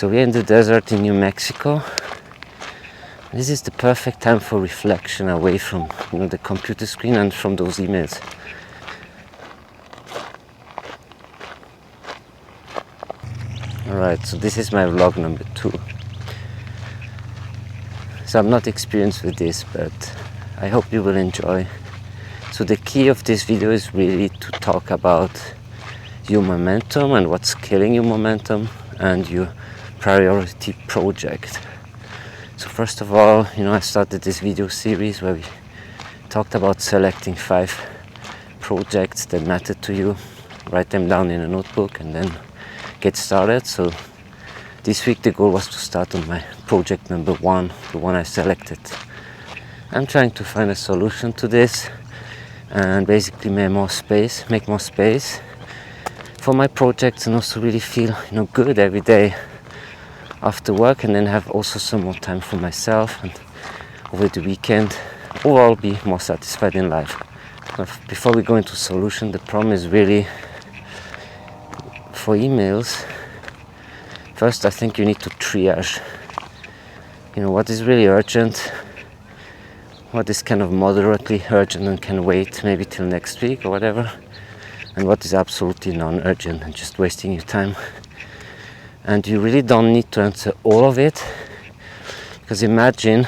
So we're in the desert in New Mexico. This is the perfect time for reflection away from the computer screen and from those emails. Alright, so this is my vlog number 2. So I'm not experienced with this, but I hope you will enjoy. So the key of this video is really to talk about your momentum and what's killing your momentum and your priority project. So first of all, I started this video series where we talked about selecting 5 projects that matter to you, write them down in a notebook and then get started. So this week the goal was to start on my project number 1, the one I selected. I'm trying to find a solution to this and basically make more space for my projects, and also really feel good every day after work, and then have also some more time for myself and over the weekend, overall be more satisfied in life. But before we go into solution, the problem is really for emails. First, I think you need to triage what is really urgent, what is kind of moderately urgent and can wait maybe till next week or whatever, and what is absolutely non-urgent and just wasting your time. And you really don't need to answer all of it, because imagine,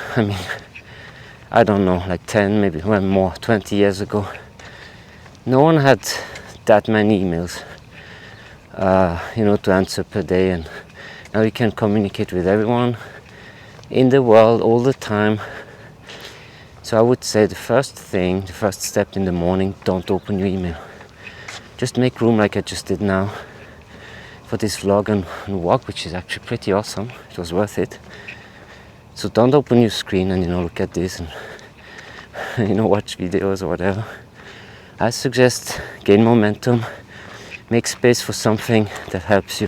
I don't know, like 10, maybe more, 20 years ago, no one had that many emails to answer per day, and now you can communicate with everyone in the world all the time. So I would say the first step in the morning, don't open your email. Just make room like I just did now for this vlog and walk, which is actually pretty awesome. It was worth it. So don't open your screen and look at this and watch videos or whatever. I suggest gain momentum, make space for something that helps you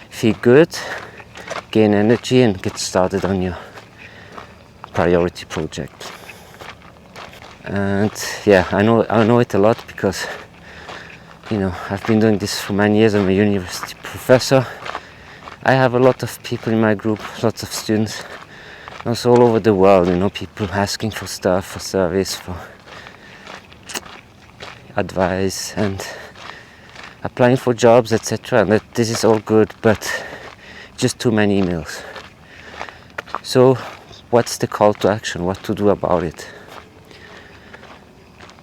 feel good, gain energy, and get started on your priority project. And yeah, I know it a lot because I've been doing this for many years. I'm a university professor. I have a lot of people in my group, lots of students, also all over the world, people asking for stuff, for service, for advice and applying for jobs, etc. And this is all good, but just too many emails. So what's the call to action? What to do about it?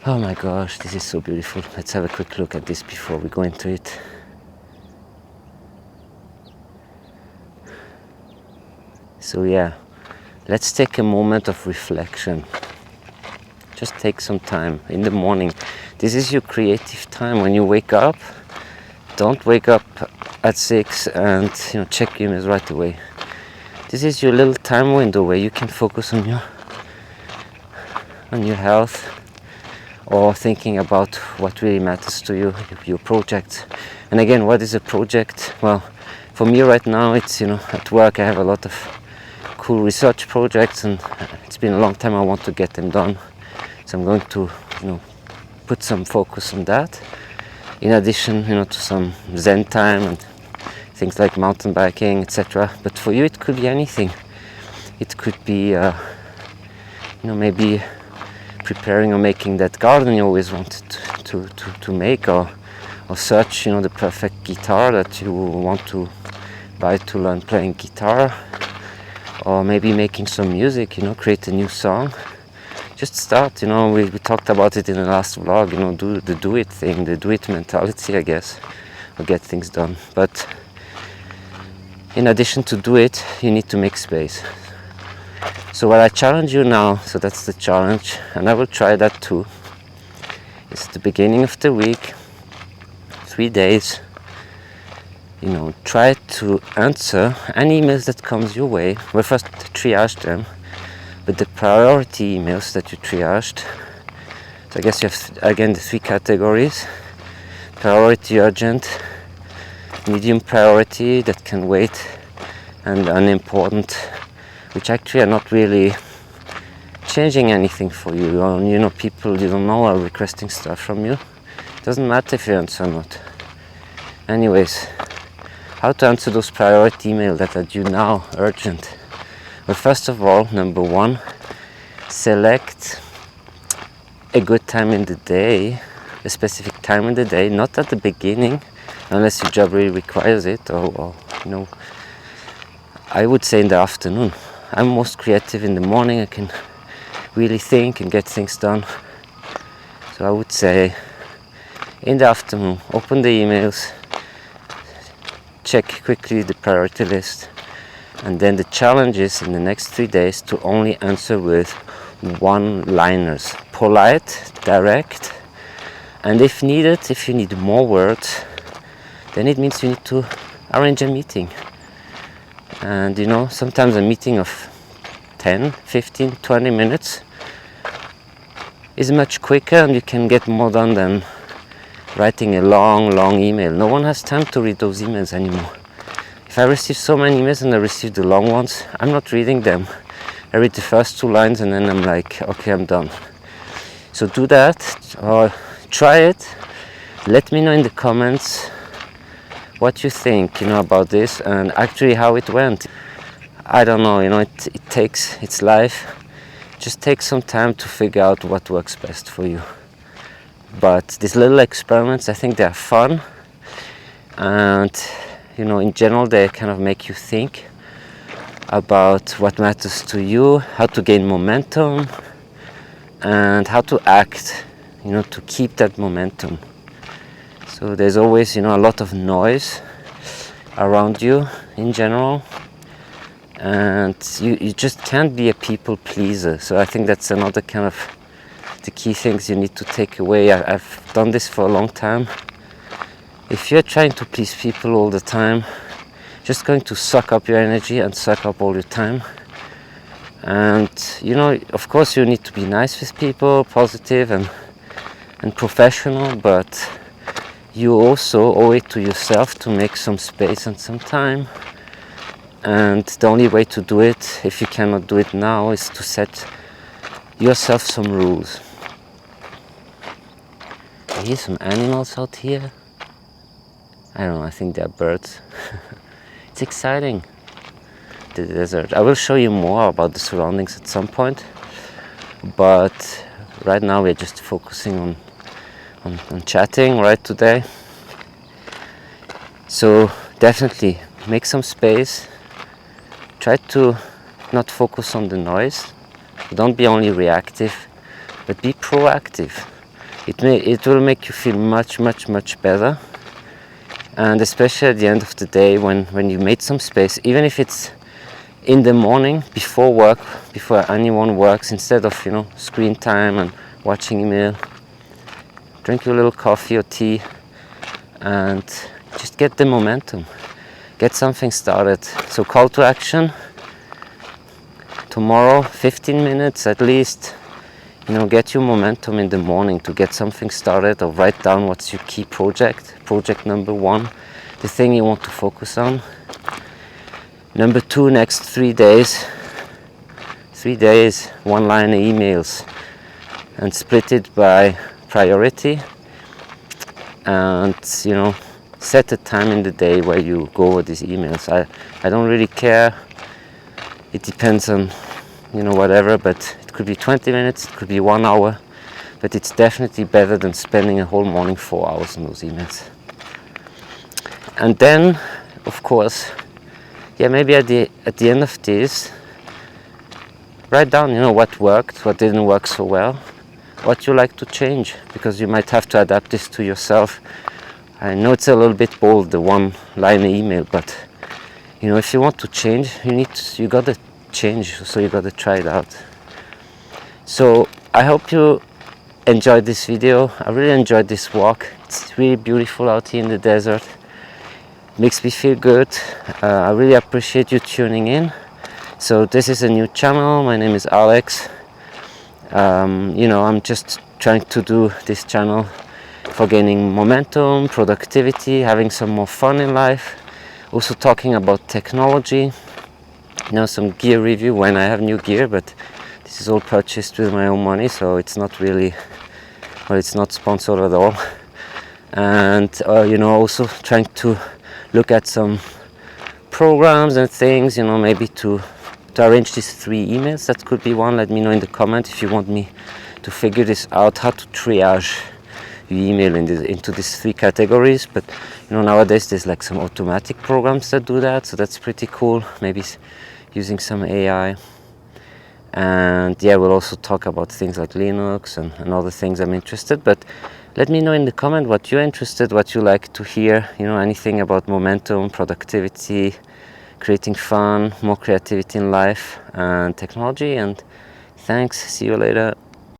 Oh my gosh, this is so beautiful. Let's have a quick look at this before we go into it. So yeah, let's take a moment of reflection. Just take some time in the morning. This is your creative time. When you wake up, don't wake up at 6 and check emails right away. This is your little time window where you can focus on your health, or thinking about what really matters to you, your project. And again, what is a project? Well, for me right now, it's at work I have a lot of cool research projects, and it's been a long time I want to get them done. So I'm going to put some focus on that, in addition to some Zen time and things like mountain biking, etc. But for you it could be anything. It could be maybe preparing or making that garden you always wanted to make, or search the perfect guitar that you want to buy to learn playing guitar, or maybe making some music, create a new song. Just start. We talked about it in the last vlog, do the do it thing, the do it mentality, I guess, or get things done. But in addition to do it, you need to make space. So what I challenge you now, so that's the challenge, and I will try that too, it's the beginning of the week, 3 days, try to answer any emails that comes your way. Well, first triage them, but the priority emails that you triaged. So I guess you have, again, the 3 categories: priority urgent, medium priority that can wait, and unimportant, which actually are not really changing anything for you. People you don't know are requesting stuff from you. It doesn't matter if you answer or not. Anyways, how to answer those priority emails that are due now, urgent. Well, first of all, number one, select a good time in the day, a specific time in the day, not at the beginning, unless your job really requires it, or you know, I would say in the afternoon. I'm most creative in the morning. I can really think and get things done. So I would say in the afternoon, open the emails, check quickly the priority list, and then the challenge is in the next 3 days to only answer with one-liners, polite, direct, and if needed, if you need more words, then it means you need to arrange a meeting. And you know, sometimes a meeting of 10, 15, 20 minutes is much quicker, and you can get more done than writing a long email. No one has time to read those emails anymore. If I receive so many emails and I receive the long ones, I'm not reading them. I read the first 2 lines and then I'm like, okay, I'm done. So do that, or try it. Let me know in the comments what you think, you know, about this and actually how it went. I don't know, you know, it takes, it's life. Just take some time to figure out what works best for you. But these little experiments, I think they're fun, and you know, in general they kind of make you think about what matters to you, how to gain momentum, and how to act, you know, to keep that momentum. So there's always, you know, a lot of noise around you in general, and you just can't be a people pleaser. So I think that's another kind of the key things you need to take away. I've done this for a long time. If you're trying to please people all the time, just going to suck up your energy and suck up all your time. And you know, of course you need to be nice with people, positive and professional, but you also owe it to yourself to make some space and some time. And the only way to do it, if you cannot do it now, is to set yourself some rules. I hear some animals out here. I don't know, I think they're birds. It's exciting, the desert. I will show you more about the surroundings at some point, but right now we're just focusing on chatting right today. So definitely make some space. Try to not focus on the noise. Don't be only reactive, but be proactive. It will make you feel much better. And especially at the end of the day, when you made some space, even if it's in the morning before work, before anyone works, instead of, you know, screen time and watching email, drink your little coffee or tea and just get the momentum, get something started. So call to action tomorrow, 15 minutes at least. You know, get your momentum in the morning to get something started, or write down what's your key project number 1, the thing you want to focus on. Number 2, next 3 days, 1-liner emails, and split it by priority, and you know, set a time in the day where you go over these emails. I don't really care, it depends on, you know, whatever, but it could be 20 minutes, it could be 1 hour, but it's definitely better than spending a whole morning 4 hours on those emails. And then, of course, yeah, maybe at the end of this, write down, you know, what worked, what didn't work so well, what you like to change, because you might have to adapt this to yourself. I know it's a little bit bold, the 1-liner email, but you know, if you want to change, you gotta change, so you gotta try it out. So I hope you enjoyed this video. I really enjoyed this walk. It's really beautiful out here in the desert. Makes me feel good. I really appreciate you tuning in. So this is a new channel. My name is Alex. You know, I'm just trying to do this channel for gaining momentum, productivity, having some more fun in life. Also talking about technology, you know, some gear review when I have new gear, but this is all purchased with my own money, so it's not really, well, it's not sponsored at all. And you know, also trying to look at some programs and things, maybe to arrange these 3 emails. That could be one. Let me know in the comment if you want me to figure this out, how to triage your email into these 3 categories. But nowadays there's like some automatic programs that do that, so that's pretty cool. Maybe using some AI. And yeah, we'll also talk about things like Linux and other things I'm interested. But let me know in the comment what you're interested, what you like to hear, anything about momentum, productivity, creating fun, more creativity in life and technology. And thanks, see you later.